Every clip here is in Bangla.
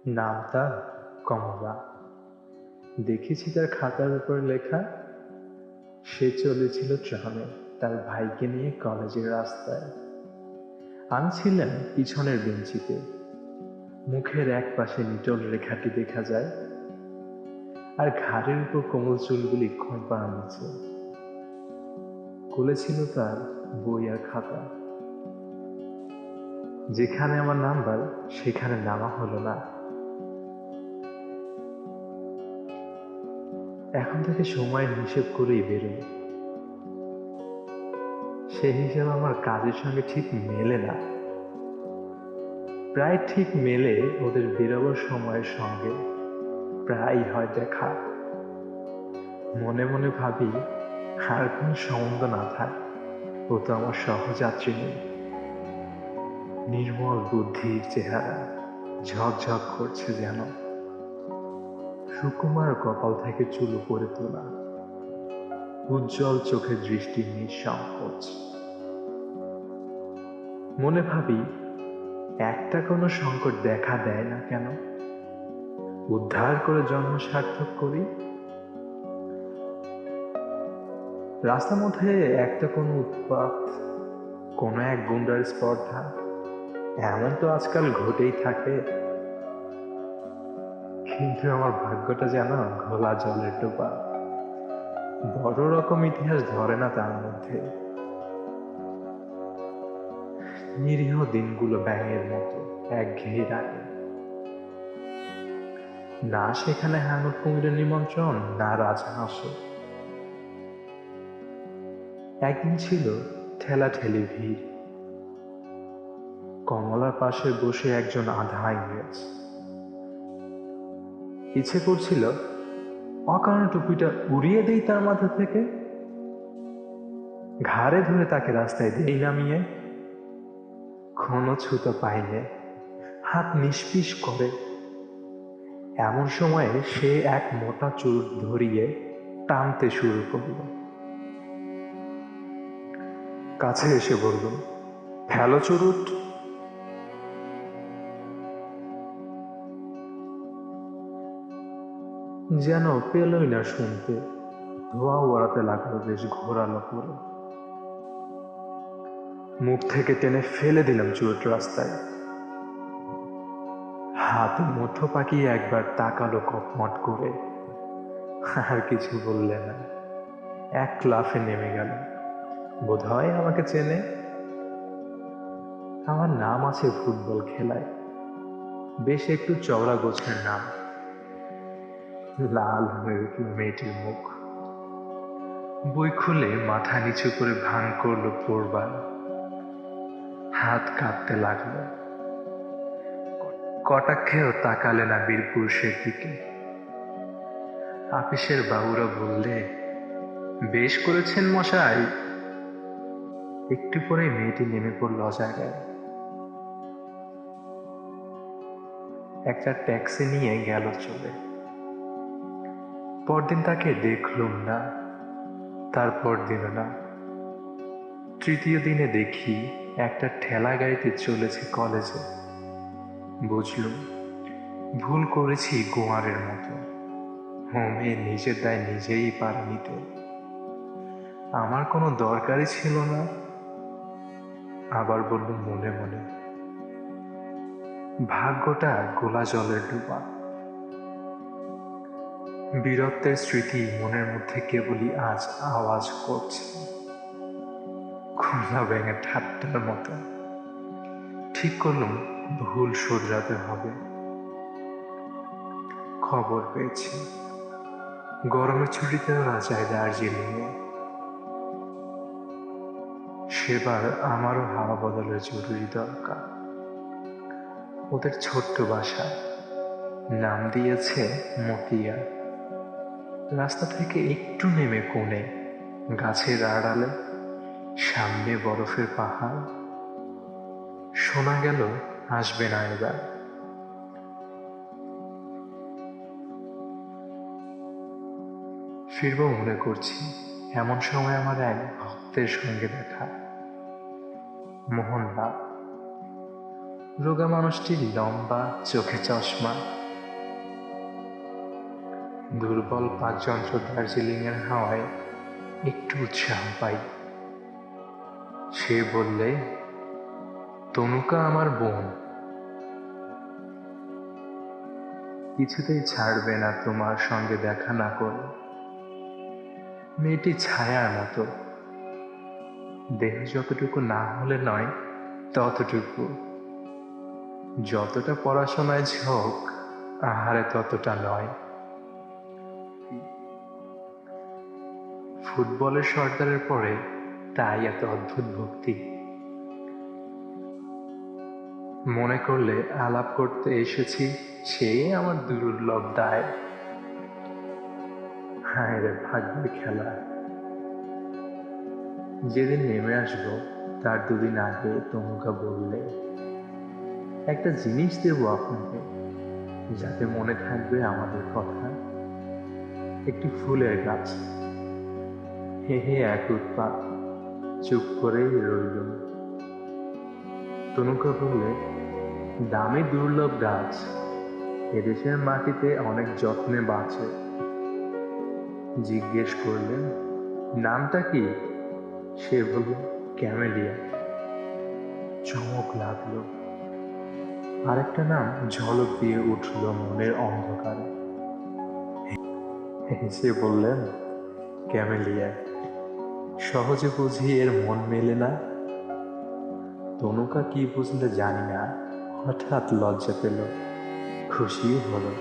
নাম তার কমলা। দেখেছি তার খাতার উপর লেখা, সে চলেছিল ট্রামে তার ভাইকে নিয়ে কলেজের রাস্তায়। আমি ছিলাম পিছনের বেঞ্চিতে। মুখের এক পাশে নিটল রেখাটি দেখা যায়, আর ঘাড়ের উপর কোমল চুলগুলি খোঁপানো নিচে। কোলে ছিল তার বই আর খাতা। যেখানে আমার নাম্বার সেখানে নামা হলো না। এখন থেকে সময়ের হিসেব করেই বেরোয়। সেই হিসেবে আমার কাজের সঙ্গে ঠিক মেলে না। প্রায় ঠিক মেলে ওদের বেরোবার সময়ের সঙ্গে। প্রায় হয় দেখা। মনে মনে ভাবি, আর কোন সম্বন্ধ না থাক, ও তো আমার সহযাত্রী নেই। নির্মল বুদ্ধির চেহারা, ঝকঝক করছে যেন। সুকুমার কপাল থেকে চুল উপরে তোলা, উজ্জ্বল চোখের দৃষ্টি নিঃসংকোচ। মনে ভাবি, একটা কোনো সংকট দেখা দেয় না কেন? উদ্ধার করে জন্ম সার্থক করি। রাস্তার মধ্যে একটা কোনো উৎপাত, কোনো এক গুন্ডার স্পর্ধা, এমন তো আজকাল ঘটেই থাকে। কিন্তু আমার ভাগ্যটা যেন ঘোলা জলের ডোবা। বড় রকম ইতিহাস ধরে না তার মধ্যে। নিরীহ দিনগুলো ব্যাঙের মতো একঘেয়ে লাগে। না সেখানে হাঙর কুমিরের নিমন্ত্রণ, না রাজহাঁসে। একদিন ছিল ঠেলাঠেলি ভিড়। কমলার পাশে বসে একজন আধা ইংরেজ। ইচ্ছে করছিল অকারণে টুপিটা উড়িয়ে দেই তার মাথা থেকে, ঘাড়ে ধরে তাকে রাস্তায় দেই নামিয়ে। কোনো ছুতো পাইনে, হাত নিষ্পিস করে। এমন সময়ে সে এক মোটা চুরুট ধরিয়ে টানতে শুরু করল। কাছে এসে বলল, ফেলো চুরুট। যেন পেলই না শুনতে। ধোঁয়া ওড়াতে লাগলো বেশ ঘোরালো করে। মুখ থেকে টেনে ফেলে দিলাম চুরুট রাস্তায়। হাত মুঠো পাকিয়ে একবার তাকালো কটমট করে, আর কিছু বললে না। এক লাফে নেমে গেল। বোধহয় আমাকে চেনে। আমার নাম আছে ফুটবল খেলায়, বেশ একটু চওড়া গোছের নাম। লাল হয়ে উঠল মেয়েটির মুখ। বই খুলে মাথা নিচু করে ভান করলো পড়বার। হাত কাঁপতে লাগলো। কটাক্ষেও তাকালে না বীর পুরুষের দিকে। আপিসের বাবুরা বললে, বেশ করেছেন মশাই। একটু পরে মেয়েটি নেমে পড়ল অজায়গায়। একটা ট্যাক্সি নিয়ে গেল চলে। পরদিন তাকে দেখলুম না, তারপর দিনও না। তৃতীয় দিনে দেখি একটা ঠেলা গাড়িতে চলেছে কলেজে। বুঝলুম ভুল করেছি গোয়ারের মতো। মেয়ে নিজের দায় নিজেই পারে নিতে। আমার কোনো দরকারই ছিল না। আবার বললুম মনে মনে, ভাগ্যটা গোলা জলের ডোবা। বীরত্বের স্মৃতি মনের মধ্যে কেবলই আজ আওয়াজ করছে, খোলা ব্যাঙের ঠাট্টার মতো। ঠিক করলুম ভুল শোধরাতে হবে। খবর পেয়েছি গরমের ছুটিতে ওরা যায় দার্জিলিংয়ে। সেবার আমারও হাওয়া বদলের জরুরি দরকার। ওদের ছোট্ট বাসা, নাম দিয়েছে মতিয়া। রাস্তা থেকে একটু নেমে কোণে, গাছের আড়ালে, সামনে বরফের পাহাড়। শোনা গেল আসবে না এবার। ফিরবো মনে করছি, এমন সময় আমার এক ভক্তের সঙ্গে দেখা। মোহনলাল। রোগা মানুষটির লম্বা, চোখে চশমা, দুর্বল পাকযন্ত্র। দার্জিলিংয়ের হাওয়ায় একটু উৎসাহ পাই। সে বললে, তনুকা আমার বোন, কিছুতেই ছাড়বে না তোমার সঙ্গে দেখা না করে। মেয়েটি ছায়ার মতো, দেহ যতটুকু না হলে নয় ততটুকু, যতটা পড়াশোনায় ঝোঁক আহারে ততটা নয়। ফুটবলের সর্দারের পরে তাই এত অদ্ভুত ভক্তি। মনে করলে আলাপ করতে এসেছি, সেই আমার দুর্লভ দায়। হায় রে ভাগ্যের খেলা। যেদিন নেমে আসবো তার দুদিন আগে তনুকা বললে, একটা জিনিস দেব আপনাকে, যাতে মনে থাকবে আমাদের কথা। একটি ফুলের গাছ। হে হে এক উৎপাত, চুপ করেই রইল। তনুকা বললে, দামি দুর্লভ গাছ, এদেশের মাটিতে অনেক যত্নে বাঁচে। জিজ্ঞেস করলেন, নামটা কি? সে বলল, ক্যামেলিয়া। চমক লাগলো। আরেকটা নাম ঝলক দিয়ে উঠল মনের অন্ধকারে। সে বললেন, ক্যামেলিয়া। সহজে বুঝি এর মন মেলে না। তনুকা কি বুঝলে জানি না, হঠাৎ লজ্জা পেল, খুশিও হলো।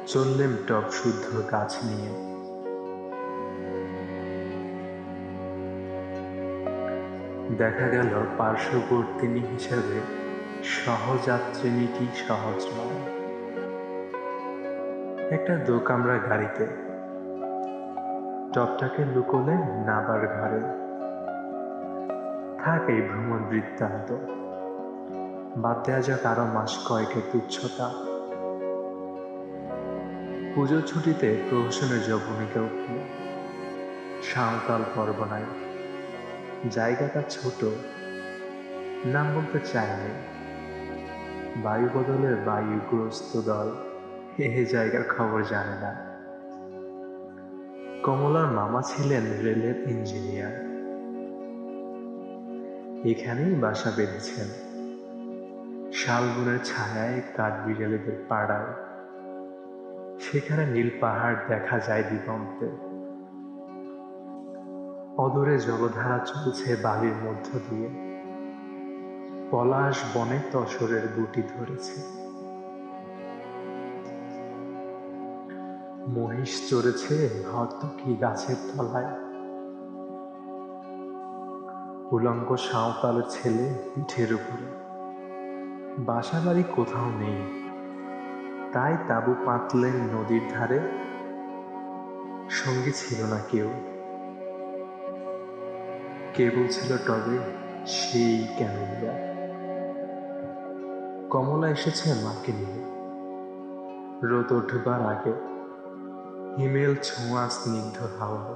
চললেন টব শুদ্ধ গাছ নিয়ে। দেখা গেল পার্শ্ববর্তিনী হিসাবে সহযাত্রিনীটি সহজ নয়। একটা দোকামরা গাড়িতে টপটাকে লুকোলেন নাবার ঘরে। থাক এই ভ্রমণ বৃত্তান্ত, বাদ দেওয়া যাক আরো মাস কয়েকের তুচ্ছতা। পুজোর ছুটিতে প্রহসনের যবনিকা উঠল সাঁওতাল পরগনায়। জায়গাটা ছোট, নাম বলতে চায়নি। বায়ু বদলের বায়ুগ্রস্ত দল এ জায়গার খবর জানে না। কমলার মামা ছিলেন রেলের ইঞ্জিনিয়ার, এখানেই বাসা বেঁধেছেন। শালবনের ছায়ায় কাঠবিড়ালিদের পাড়ায়। সেখানে নীল পাহাড় দেখা যায় দিগন্তে। অদূরে জলধারা চলছে বালির মধ্য দিয়ে। পলাশ বনে তসরের গুটি ধরেছে। মহিষ চড়েছে হর্তকি গাছের তলায়। উলঙ্গ সাঁওতালের ছেলে পিঠের উপরে। বাসা বাড়ি কোথাও নেই, তাই তাঁবু পাতলেন নদীর ধারে। সঙ্গে ছিল না কেউ। কেবল ছিল টবে সেই ক্যামেলিয়া। কমলা এসেছে মাকে নিয়ে রোদ ওঠবার আগে। হিমেল ছোঁয়া স্নিগ্ধ হাওয়া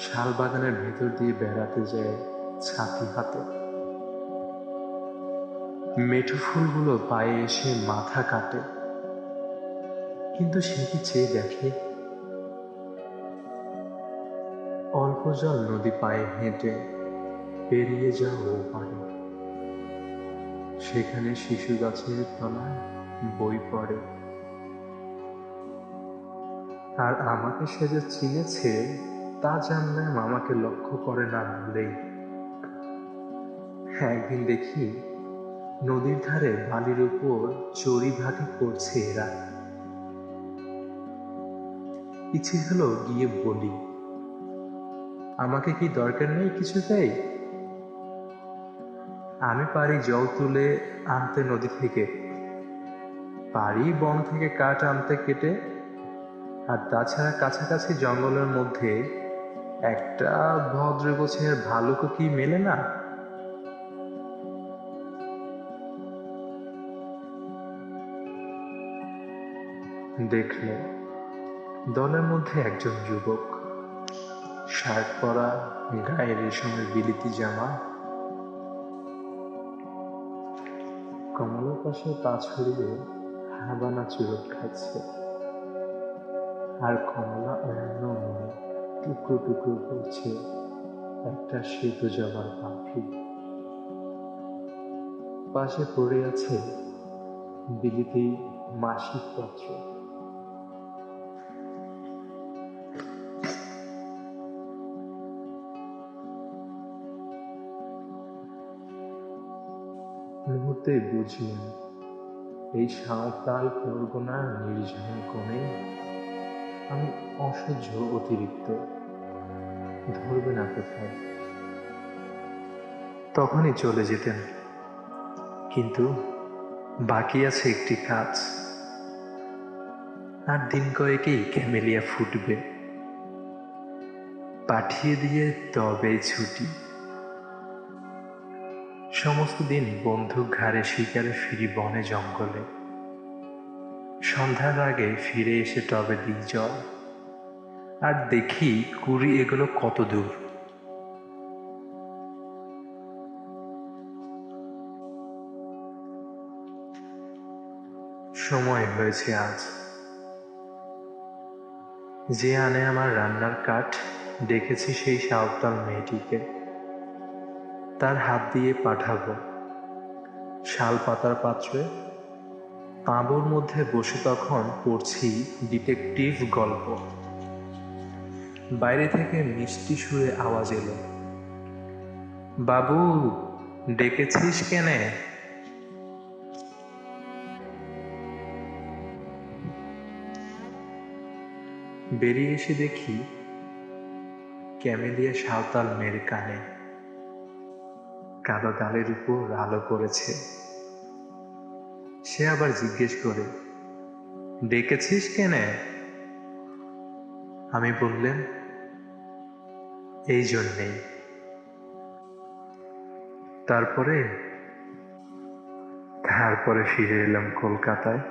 শাল বাগানের ভেতর দিয়ে বেড়াতে যায় ছাতি হাতে। মেঠো ফুলগুলো পায়ে এসে মাথা কাটে, কিন্তু সে কি চেয়ে দেখে? অল্প জল নদী পায়ে হেঁটে পেরিয়ে যাও ওপারে। সেখানে শিশু গাছের তলায় বই পড়ে। আর আমাকে সে যে চিনেছে তা জানলাম আমাকে লক্ষ্য করে না বলেই। একদিন দেখি নদীর ধারে বালির উপর চড়ি ভাতি করছে এরা। ইচ্ছে হলো গিয়ে বলি, আমাকে কি দরকার নেই কিছুতেই? আমি পারি জল তুলে আনতে নদী থেকে, পারি বন থেকে কাঠ আনতে কেটে, আর তাছাড়া কাছাকাছি জঙ্গলের মধ্যে একটা ভদ্র গোছের ভালুকও কি মেলে না? দেখলে দলের মধ্যে একজন যুবক, শার্ট পরা, গায়ে রেশমের বিলিতি জামা, কমলার পাশে পা ছড়িয়ে হাবানা চুরুট খাচ্ছে, আর কমলা অন্য মনে টুকরো টুকরো করছে একটা সেতু জবার পাখি। পাশে পড়ে আছে বিলিতি মাসিক পত্র। মুহূর্তে বুঝলেন এই সাঁওতাল পরগনার নির্জন কোণে আমি অসহ্য অতিরিক্ত, ধরবে না কোথায়। তখনই চলে যেতেন, কিন্তু বাকি আছে একটি কাজ। আর দিন কয়েকেই ক্যামেলিয়া ফুটবে, পাঠিয়ে দিয়ে তবেই ছুটি। সমস্ত দিন বন্দুক ঘাড়ে শিকারে ফিরি বনে জঙ্গলে, সন্ধ্যার আগে ফিরে এসে টবে দিই জল, আর দেখি কুড়ি এগুলো কত দূর। সময় হয়েছে আজ। যে আনে আমার রান্নার কাঠ, ডেকেছি সেই সাঁওতাল মেয়েটিকে। তার হাত দিয়ে পাঠাবো শাল পাতার পাত্রে। তাঁবুর মধ্যে বসে তখন পড়ছি ডিটেকটিভ গল্প। বাইরে থেকে মিষ্টি সুরে আওয়াজ এলো, বাবু, ডেকেছিস কেনে? বেরিয়ে এসে দেখি ক্যামেলিয়া সাঁওতাল মেয়ের কানে কালো গালের উপর আলো পড়েছে। সে আবার জিজ্ঞেস করে, ডেকেছিস কেনে? আমি বললেন, এই জন্যেই। তারপরে তারপরে ফিরে এলাম কলকাতায়।